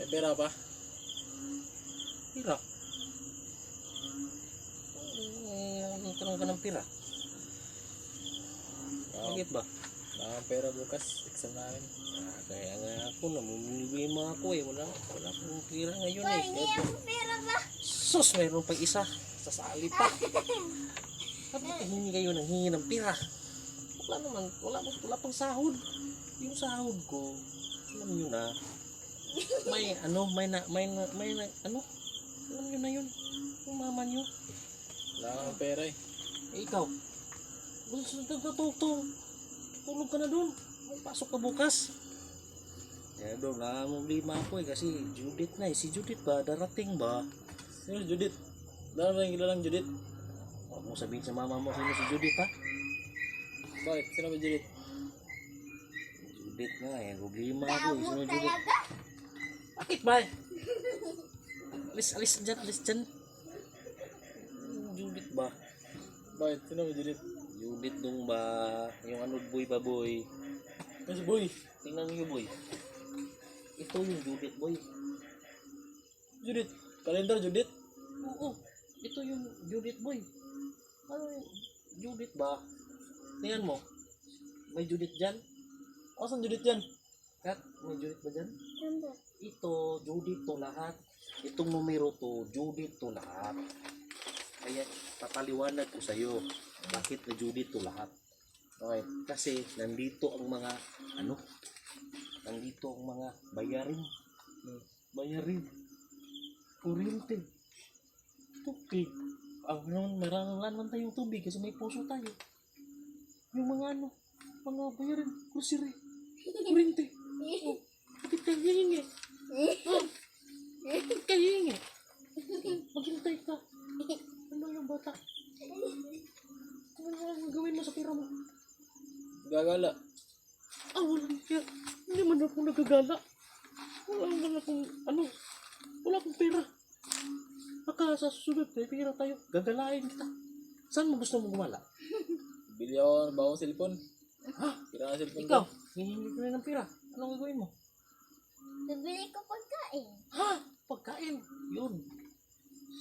May pera pa? Pira. Nagkaroon ka ng pira. Bakit ba? Ang pera bukas, exam namin. Kaya nga ako, namumulibima ako eh. Wala akong pira ngayon eh. Hindi ako pera ba? Sus, mayroon pang isa. Sasali pa. Sabi ko, hingi kayo ng hingi ng pira. Wala naman, wala pang sahod. Yung sahod ko, alam nyo na, alam nyo na yun. Yung mama nyo. Wala kang pera eh. Eh ikaw, gusto nagtatutong. Tulog ka na doon. Pasok ka bukas. Kaya doon, namumlima ako eh kasi Judith na eh. Si Judith ba? Darating ba? Sino si Judith? Dahil ba yung kilalang Judith? Huwag mo sabihin sa mama mo sino si Judith ha? Bakit? Sino ba Judith? Judith nga eh. Problema ako eh. Damo Sino Judith? talaga. Bakit ba eh? Alis dyan. Judith ba? Bakit? Sino ba Judith? Judith dong ba? Yung ano boy ba boy? Ano si Boy? Tingnan niyo boy. Ito yung Judith boy. Judith? Kalendar Judith? Oo. Ito yung Judith boy. Ano yung Judith ba? Tingnan mo. May Judith dyan? Asan Judith yan? Kat, may Judith ba dyan? Ganda. Ito, Judith to lahat. Itong numero to, Judith to lahat. Kaya papaliwanag ko sa'yo bakit na Judith to lahat. Okay, kasi nandito ang mga nandito ang mga bayarin. Bayarin. Kuryente. Tubig. Marangalan man tayong tubig kasi may puso tayo. Yung mga mga bayarin, grocery, kuryente. Oh, bakit kayo hihingi? Bakit kayo hihingi? Maghintay ka. Ano yung bata? Ano ang gawin mo sa pera mo? Gagala. Walang kaya. Hindi man ako nagagala. Wala akong pera. Baka sa susunod, may pera tayo. Gagalain kita. Saan mo gusto mong gumala? Bili ako ng bagong cellphone. Ha? Tira na cellphone Ikaw, ko. hihingi ko na ng pera. Anong gagawin mo? Bibili ko pagkain. Ha? Pagkain. Yun.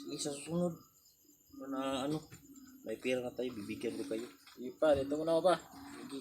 Sige, sa susunod. Na may pera na tayo, bibigyan ko kayo. Ipa, dito mo na ako pa. Sige.